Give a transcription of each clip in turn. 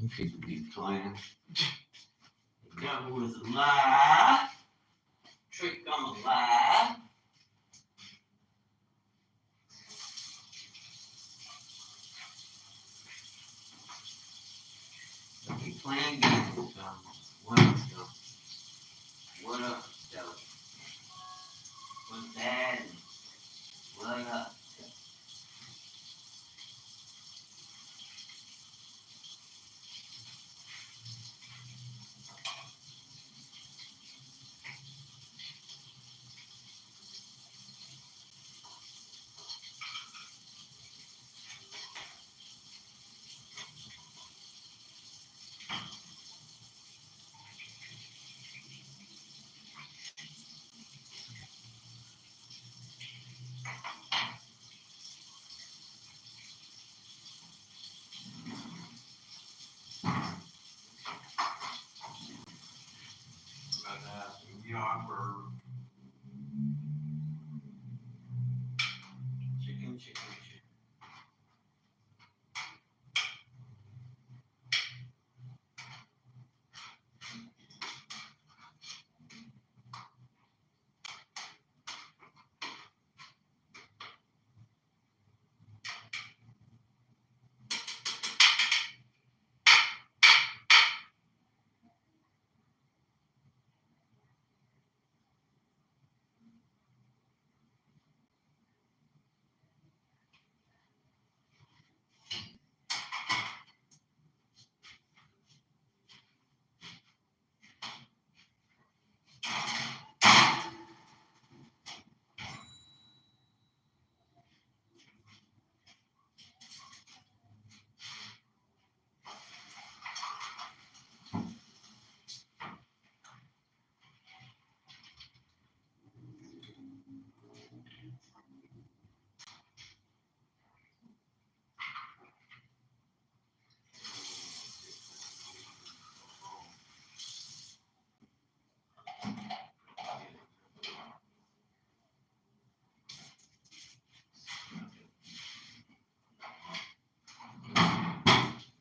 People be playing. The devil is alive. Trick, I'm alive. Don't be playing games, What up, though? What up, though? What's that? What up? About to have some yardbird. Chicken, chicken, chicken.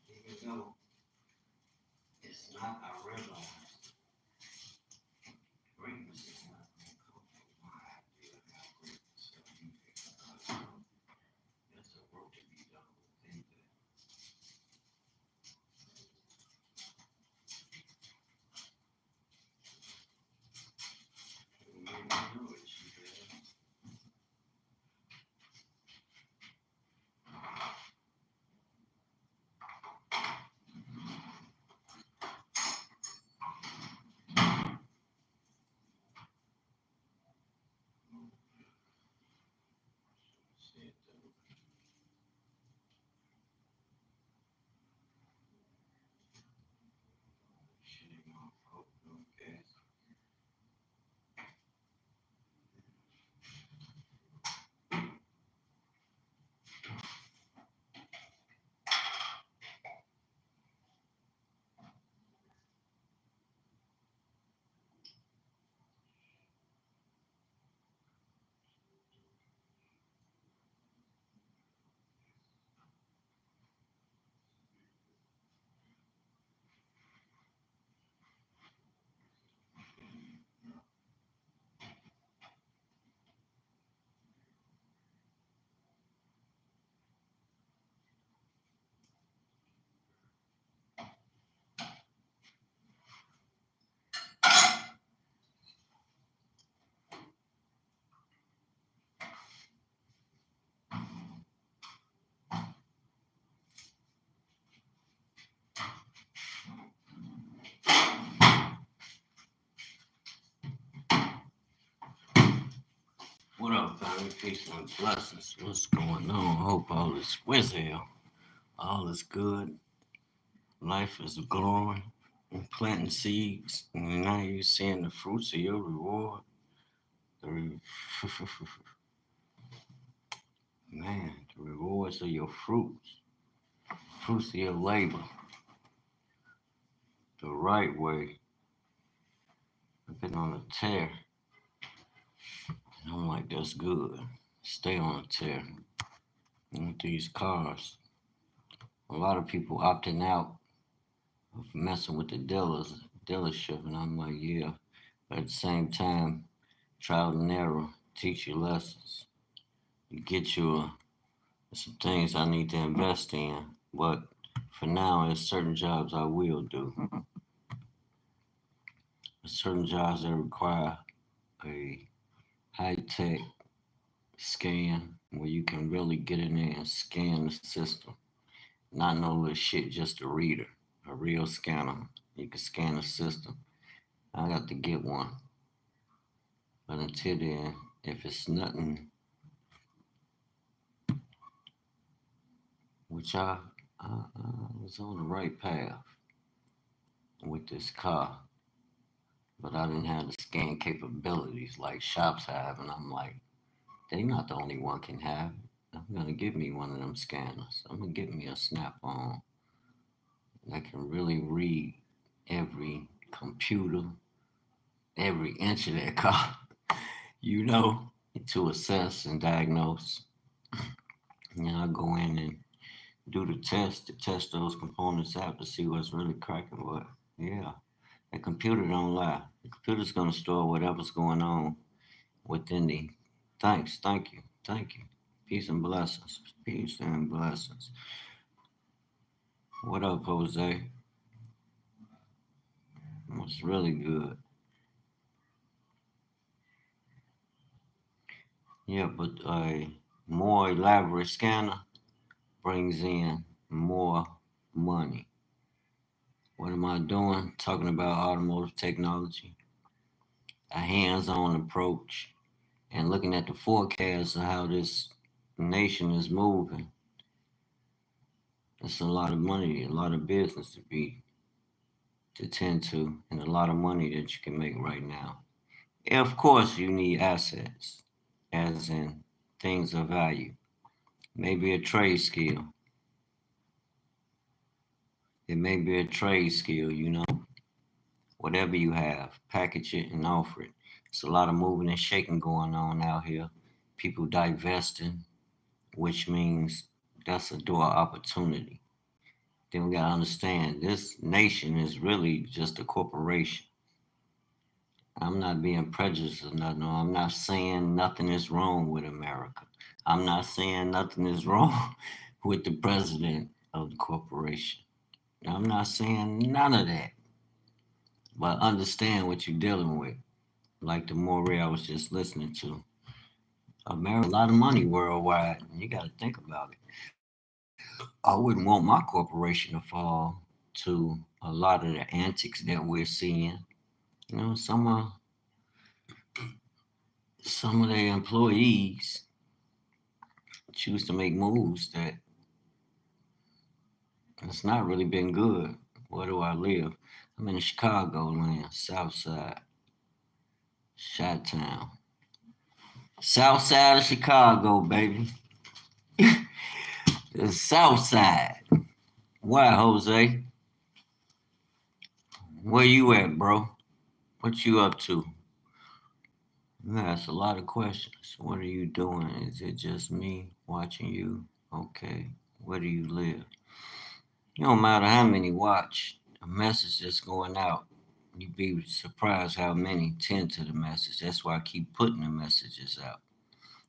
Here we go. It's not a river. Greatness is not going to come from my idea of how greatness is going to be. There's a work to be done within that. You may not know it, you better. See it though. Shit ain't gonna hope, okay. What up, family? Peace and blessings. What's going on? Hope all is well. All is good. Life is growing. And planting seeds. And now you're seeing the fruits of your reward. The re- Man, the rewards of your fruits. Fruits of your labor. The right way. I've been on a tear. And I'm like, that's good. Stay on a tear. And with these cars, a lot of people opting out of messing with the dealership, and I'm like, yeah. But at the same time, trial and error teach you lessons. You get you some things I need to invest in, but for now, there's certain jobs I will do. There's certain jobs that require a high tech scan where you can really get in there and scan the system. Not no little shit, just a reader, a real scanner. You can scan the system. I got to get one. But until then, if it's nothing, which I was on the right path with this car, but I didn't have the scan capabilities like shops have, and I'm like, they not the only one can have it. I'm gonna give me one of them scanners. I'm gonna get me a Snap-on that can really read every computer, every inch of that car, you know, to assess and diagnose. And I go in and do the test to test those components out to see what's really cracking. But yeah, the computer don't lie. The computer's gonna store whatever's going on within the. Thanks, thank you. Peace and blessings. Peace and blessings. What up, Jose? What's really good? Yeah, but a more elaborate scanner brings in more money. What am I doing? Talking about automotive technology, a hands on approach, and looking at the forecast of how this nation is moving. It's a lot of money, a lot of business to tend to, and a lot of money that you can make right now. And of course, you need assets, as in things of value. Maybe a trade skill. It may be a trade skill, you know. Whatever you have, package it and offer it. It's a lot of moving and shaking going on out here. People divesting, which means that's a door of opportunity. Then we gotta understand this nation is really just a corporation. I'm not being prejudiced or nothing. I'm not saying nothing is wrong with America. I'm not saying nothing is wrong with the president of the corporation. I'm not saying none of that. But understand what you're dealing with. Like the Morey I was just listening to. America, a lot of money worldwide. And you got to think about it. I wouldn't want my corporation to fall to a lot of the antics that we're seeing. You know, some of their employees choose to make moves that it's not really been good. Where do I live? I'm in the Chicago land, South Side, Chi Town. South Side of Chicago, baby. The South Side. Why, Jose? Where you at, bro? What you up to? That's a lot of questions. What are you doing? Is it just me watching you? Okay. Where do you live? It don't matter how many watch, a message that's going out. You'd be surprised how many tend to the message. That's why I keep putting the messages out.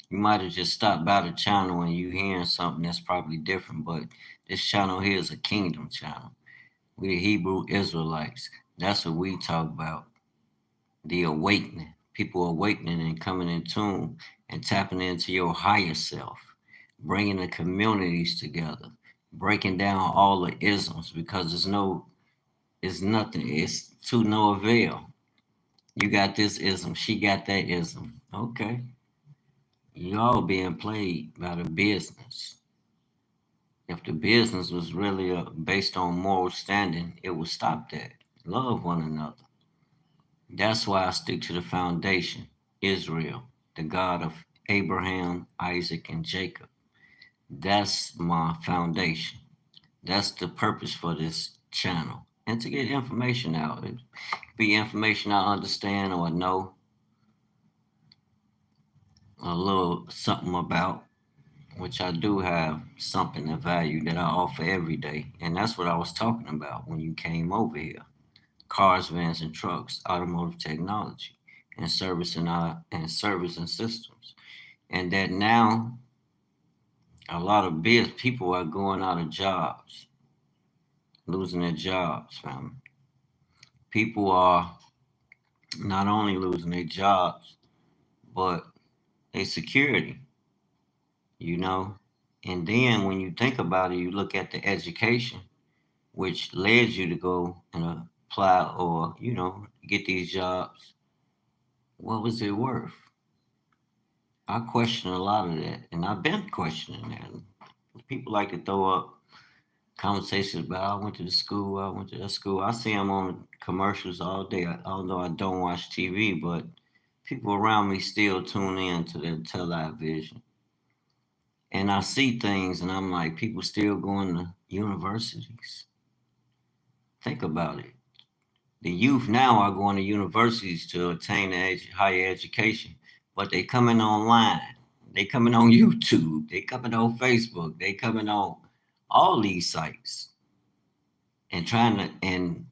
You might have just stopped by the channel and you hearing something that's probably different, but this channel here is a kingdom channel. We the Hebrew Israelites. That's what we talk about. The awakening. People awakening and coming in tune and tapping into your higher self, bringing the communities together, breaking down all the isms because it's nothing. It's to no avail. You got this ism, she got that ism. Okay. You all being played by the business. If the business was really based on moral standing, it would stop that. Love one another. That's why I stick to the foundation, Israel, the God of Abraham, Isaac, and Jacob. That's my foundation. That's the purpose for this channel. And to get information out. It be information I understand or know a little something about. which I do have something of value that I offer every day. And that's what I was talking about when you came over here. Cars, vans, and trucks, automotive technology, and service and systems. And that now a lot of biz people are going out of jobs, losing their jobs, family. People are not only losing their jobs, but their security, you know. And then when you think about it, you look at the education, which led you to go and apply or, get these jobs. What was it worth? I question a lot of that, and I've been questioning that. People like to throw up conversations about I went to the school, I went to that school. I see them on commercials all day, although I don't watch TV, but people around me still tune in to their television. And I see things, and I'm like, people still going to universities. Think about it. The youth now are going to universities to attain higher education, but they coming online. They coming on YouTube. They coming on Facebook. They coming on all these sites and trying to and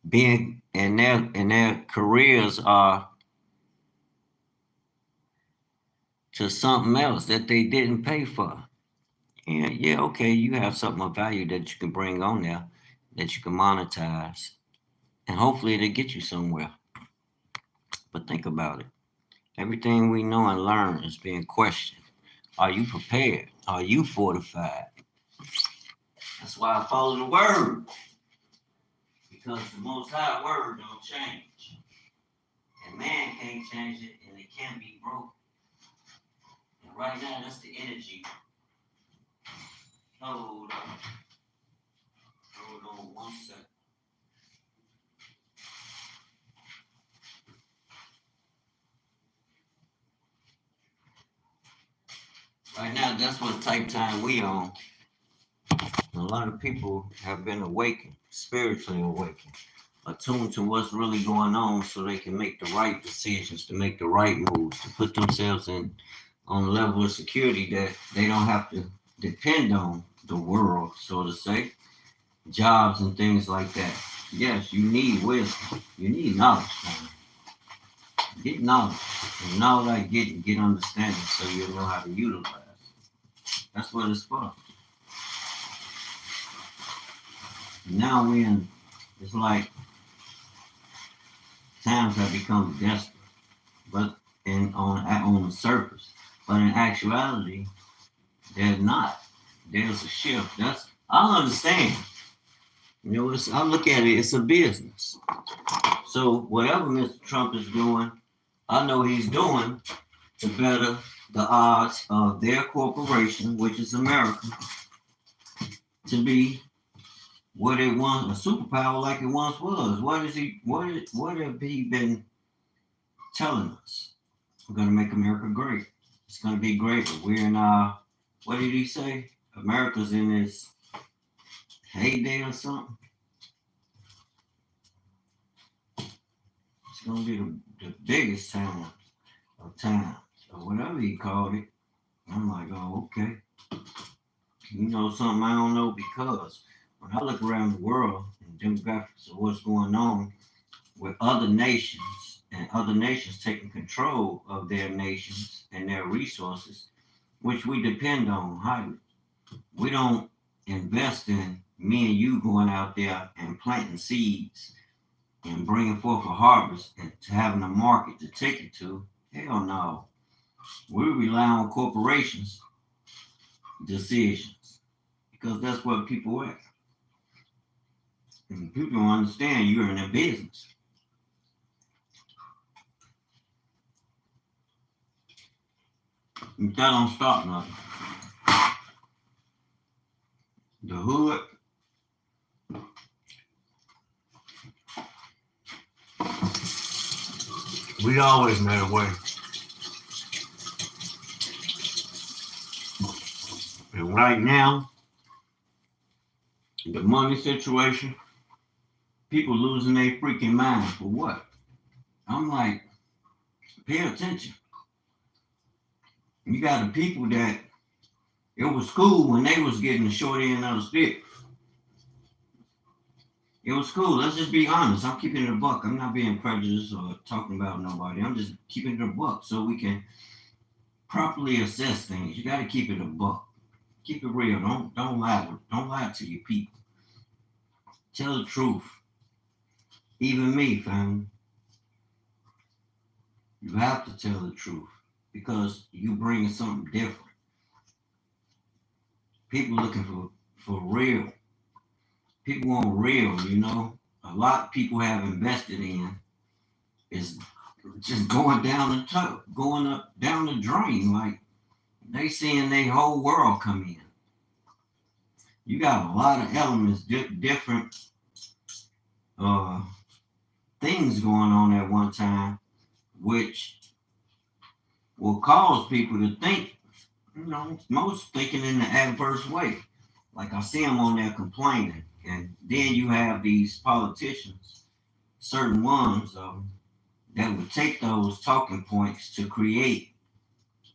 being and their careers are to something else that they didn't pay for. Yeah, okay, you have something of value that you can bring on there that you can monetize, and hopefully it'll get you somewhere. But think about it. Everything we know and learn is being questioned. Are you prepared? Are you fortified? That's why I follow the word. Because the most high word don't change. And man can't change it and it can't be broken. And right now that's the energy. Hold on. Hold on 1 second. Right now, that's what type time we on. A lot of people have been awakened, spiritually awakened, attuned to what's really going on so they can make the right decisions, to make the right moves, to put themselves in on a level of security that they don't have to depend on the world, so to say, jobs and things like that. Yes, you need wisdom. You need knowledge, man. Get knowledge. And knowledge I get understanding so you'll know how to utilize it. That's what it's for. Now it's like times have become desperate, but on the surface. But in actuality, they're not. There's a shift. I understand. I look at it, it's a business. So whatever Mr. Trump is doing, I know he's doing to better the odds of their corporation, which is America, to be what it once, a superpower like it once was. What have he been telling us? We're gonna make America great. It's gonna be great, but we're in what did he say? America's in its heyday or something. It's gonna be the biggest time of times, or whatever he called it. I'm like, oh, okay. You know something I don't know, because when I look around the world and demographics of what's going on with other nations and other nations taking control of their nations and their resources, which we depend on highly. We don't invest in me and you going out there and planting seeds and bringing forth a harvest and to having a market to take it to. Hell no. We rely on corporations' decisions because that's what people are. And people don't understand you're in a business. That don't stop nothing. The hood, we always made a way. And right now, the money situation, people losing their freaking mind for what? I'm like, pay attention. You got the people that It was cool when they was getting the short end of the stick. It was cool. Let's just be honest. I'm keeping it a buck. I'm not being prejudiced or talking about nobody. I'm just keeping it a buck so we can properly assess things. You got to keep it a buck. Keep it real. Don't lie. Don't lie to your people. Tell the truth. Even me, fam. You have to tell the truth because you bring something different. People looking for real. People want real, you know. A lot of people have invested in is just going down the top, going up down the drain. Like they seeing their whole world come in. You got a lot of elements, different things going on at one time, which will cause people to think, you know, most thinking in the adverse way. Like I see them on there complaining. And then you have these politicians, certain ones that would take those talking points to create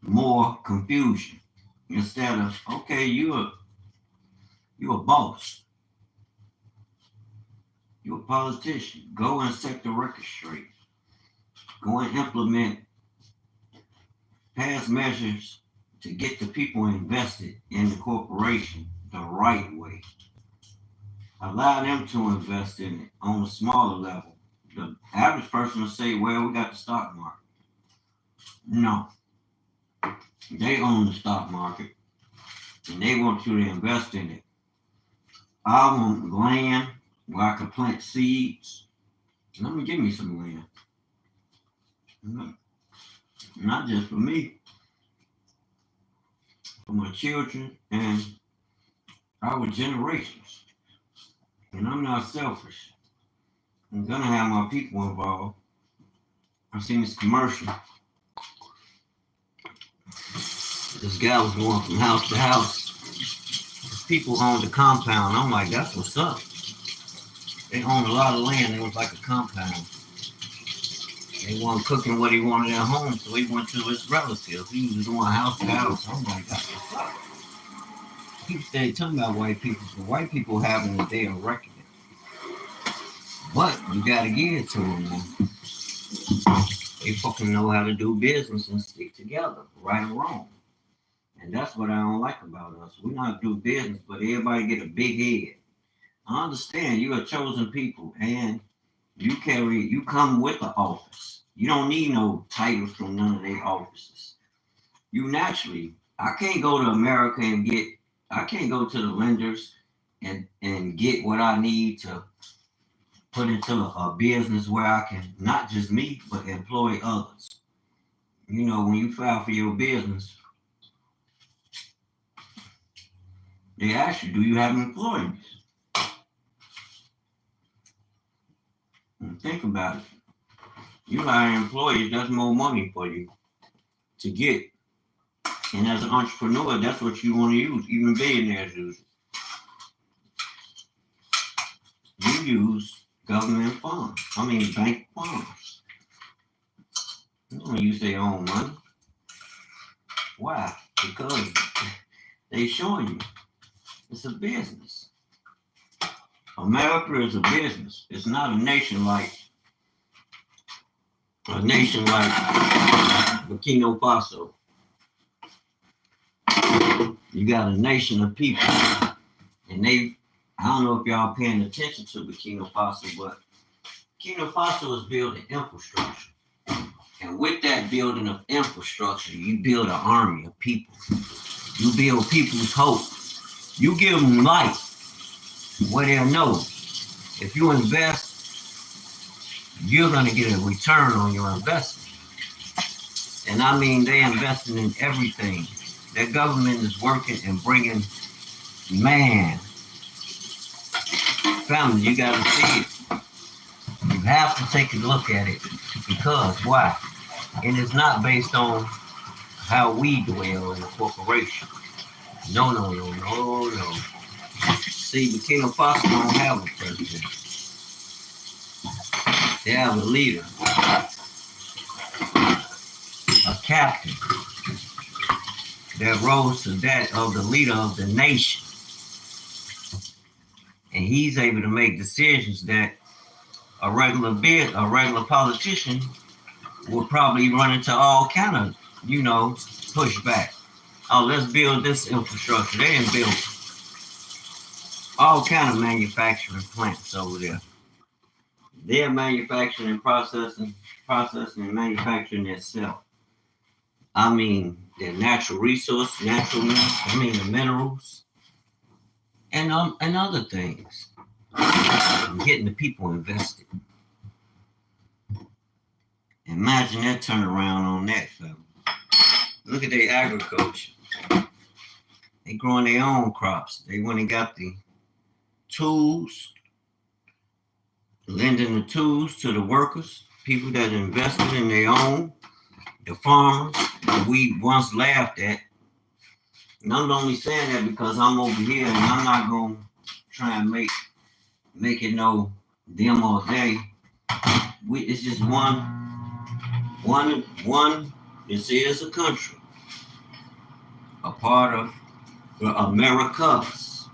more confusion instead of, okay, you're a boss, you're a politician. Go and set the record straight. Go and implement past measures to get the people invested in the corporation the right way. Allow them to invest in it on a smaller level. The average person will say, well, we got the stock market. No. They own the stock market and they want you to invest in it. I want land where I can plant seeds. Let me give me some land. Not just for me, for my children and our generations. And I'm not selfish. I'm gonna have my people involved. I've seen this commercial. This guy was going from house to house. People owned the compound. I'm like, that's what's up. They owned a lot of land. It was like a compound. They weren't cooking what he wanted at home, so he went to his relatives. He was going house to house. I'm like, that's what's up. People stay talking about white people, so white people having a day of reckoning. But you gotta give it to them, man. They fucking know how to do business and stick together, right or wrong. And that's what I don't like about us. We not do business, but everybody get a big head. I understand you're a chosen people and you come with the office. You don't need no titles from none of their offices. You naturally, I can't go to America and I can't go to the lenders and get what I need to put into a business where I can, not just me, but employ others. You know, when you file for your business, they ask you, do you have employees? And think about it. You hire employees, that's more money for you to get. And as an entrepreneur, that's what you want to use. Even billionaires use it. You use government funds. Bank funds. You don't use their own money. Why? Because they showing you it's a business. America is a business. It's not a nation like Burkina Faso. You got a nation of people, and I don't know if y'all paying attention to Burkina Faso, but Burkina Faso is building infrastructure. And with that building of infrastructure, you build an army of people. You build people's hope. You give them life where they'll know if you invest, you're going to get a return on your investment. And I mean, they're investing in everything. Their government is working and bringing, man, family, you got to see it. You have to take a look at it because why? And it's not based on how we dwell in a corporation. No. See, Burkina Faso don't have a president. They have a leader, a captain. that rose to that of the leader of the nation. And he's able to make decisions that a regular politician would probably run into all kind of, pushback. Oh, let's build this infrastructure. They didn't build all kind of manufacturing plants over there. They're manufacturing and processing and manufacturing itself. I mean, their natural resources, the minerals, and other things. And getting the people invested. Imagine that turnaround on that, fella. Look at their agriculture. They growing their own crops. They went and got the tools, lending the tools to the workers, people that invested in their own, the farmers that we once laughed at. And I'm only saying that because I'm over here and I'm not going to try and make it no them all day. It's just one. This is a country, a part of the Americas,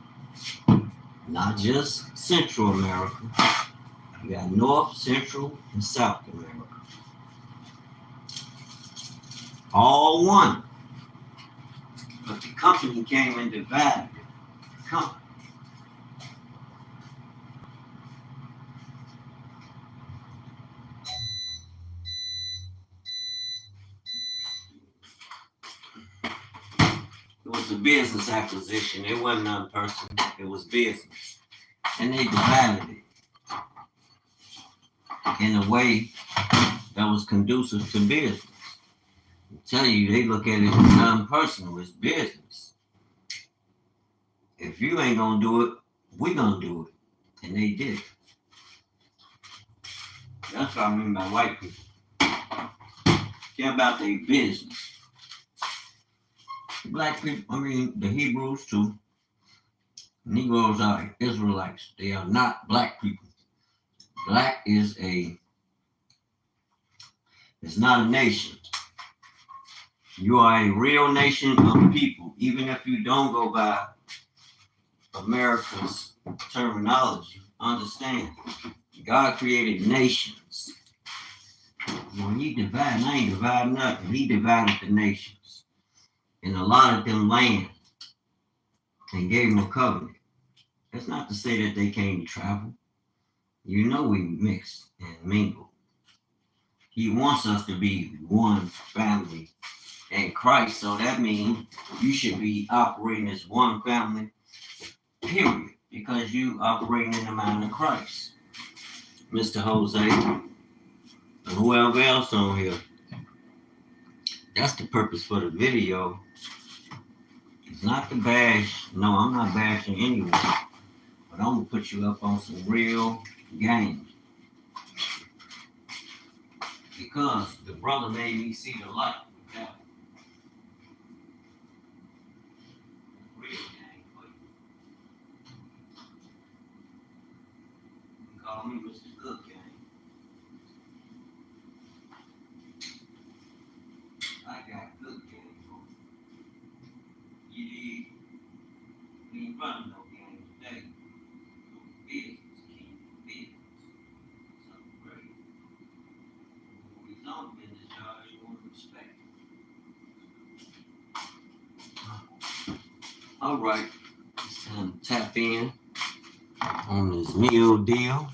not just Central America. You got North, Central, and South America. All one. But the company came and divided it. Company. It was a business acquisition. It wasn't none personal. It was business. And they divided it in a way that was conducive to business. I tell you, they look at it as non-personal, it's business. If you ain't gonna do it, we gonna do it. And they did it. That's what I mean by white people. Care about their business. Black people, the Hebrews too. Negroes are Israelites. They are not black people. Black is it's not a nation. You are a real nation of people, even if you don't go by America's terminology. Understand, God created nations. When he divided, I ain't dividing nothing. He divided the nations and allotted them land and gave them a covenant. That's not to say that they can't travel. You know we mix and mingle. He wants us to be one family in Christ. So that means you should be operating as one family, period. Because you operating in the mind of Christ. Mr. Jose, and whoever else on here. That's the purpose for the video. It's not to bash. No, I'm not bashing anyone. But I'm going to put you up on some real game. Because the brother made me see the light. Yeah. Real game for you. You call me Mr. Good Game. I got good game for you. You did. We ain't running no game today. Business, king, business. Something great. When we don't business, y'all, you want to respect it. All right. It's time to tap in on this meal deal.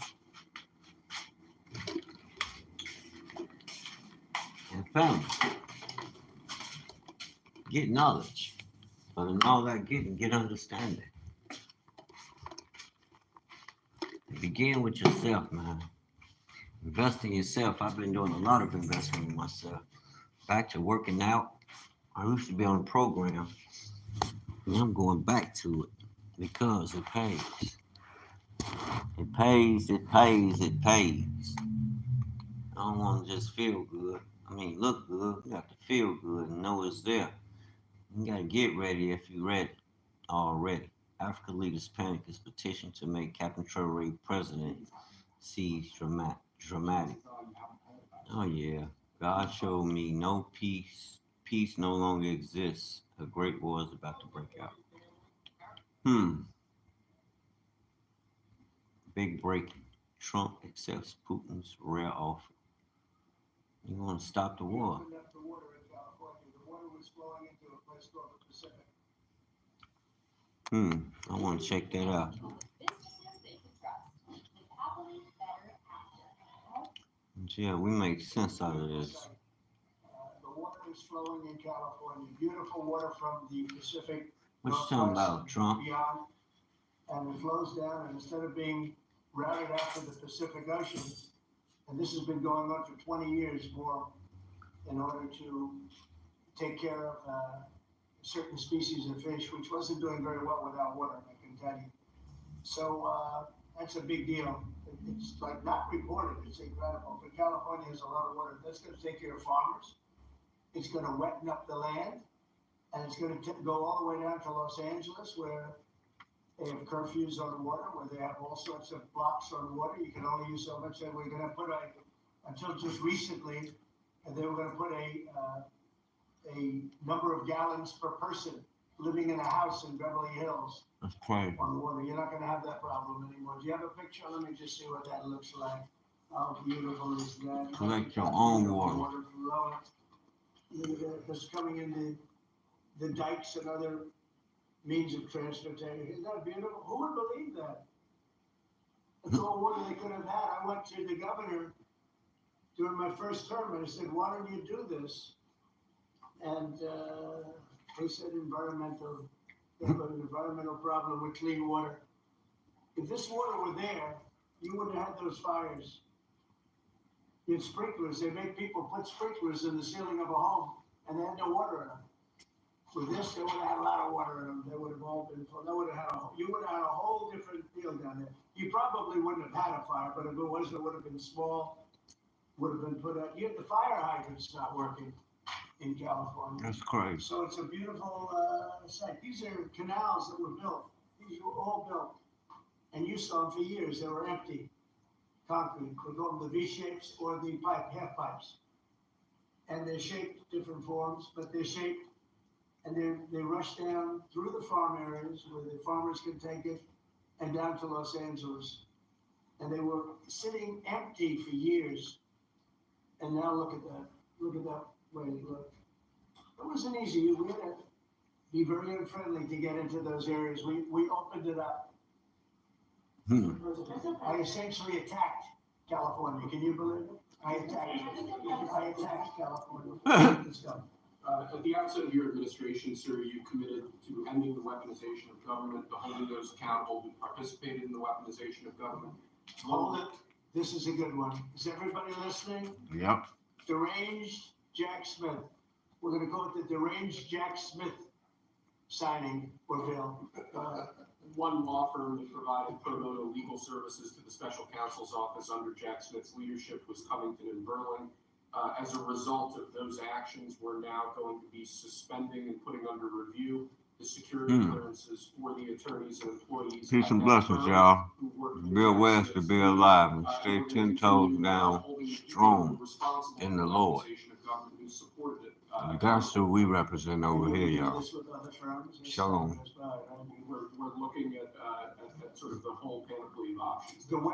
And family. Get knowledge. But in all that getting, get understanding. Begin with yourself, man. Invest in yourself. I've been doing a lot of investment in myself. Back to working out. I used to be on a program. And I'm going back to it because it pays. It pays, it pays, it pays. I don't want to just feel good. Look good. You have to feel good and know it's there. You got to get ready if you're ready already. Africa leaders panic as petition to make Captain Traore president seems dramatic. Oh yeah, God showed me no peace, peace no longer exists. A great war is about to break out. Big breaking. Trump accepts Putin's rare offer. You want to stop the war? The water in California. The water was flowing into a place called the Pacific. I want to check that out. Yeah, we make sense out of this. The water is flowing in California. Beautiful water from the Pacific. What you talking about, Trump? Beyond, and it flows down, and instead of being routed out to the Pacific Ocean, and this has been going on for 20 years more, in order to take care of certain species of fish, which wasn't doing very well without water, I can tell you. So that's a big deal. It's like not reported. It's incredible. But California has a lot of water. That's going to take care of farmers. It's going to wetten up the land, and it's going to go all the way down to Los Angeles, where they have curfews on water, where they have all sorts of blocks on water. You can only use so much. And we're going to put until just recently, they were going to put a number of gallons per person living in a house in Beverly Hills. That's crazy. On water. You're not going to have that problem anymore. Do you have a picture? Let me just see what that looks like. How beautiful is that? Collect your own water. Look at that. That's coming into the dikes and other means of transportation. Isn't that beautiful? Who would believe that? That's all water they could have had. I went to the governor during my first term and I said, why don't you do this? And they said they have an environmental problem with clean water. If this water were there, you wouldn't have had those fires. You had sprinklers. They make people put sprinklers in the ceiling of a home, and they had no water in them. With this, they would have had a lot of water in them. They would have all been full. You would have had a whole different deal down there. You probably wouldn't have had a fire, but if it was, it would have been small, would have been put out. The fire hydrant's not working in California. That's crazy. So it's a beautiful site. These are canals that were built. These were all built. And you saw them for years. They were empty. Concrete. We call them the V-shapes or the half pipes. And they're shaped different forms, but they're shaped and they rush down through the farm areas where the farmers can take it and down to Los Angeles. And they were sitting empty for years. And now look at that. Look at that. Wait, look. It wasn't easy. We had to be very unfriendly to get into those areas. We opened it up. I essentially attacked California. Can you believe it? I attacked California. Let's go. At the outset of your administration, sir, you committed to ending the weaponization of government, to holding those accountable who participated in the weaponization of government. Hold it. This is a good one. Is everybody listening? Yep. Deranged Jack Smith. We're going to go with the Deranged Jack Smith signing or bill. One law firm that provided pro bono legal services to the special counsel's office under Jack Smith's leadership was Covington and Burling. As a result of those actions, we're now going to be suspending and putting under review the security clearances for the attorneys and employees. Peace and blessings, y'all. Bill West to be alive and stay 10 toes down, strong in the Lord. That's who we represent over here, y'all. Shalom. We're looking at sort of the whole panoply of options.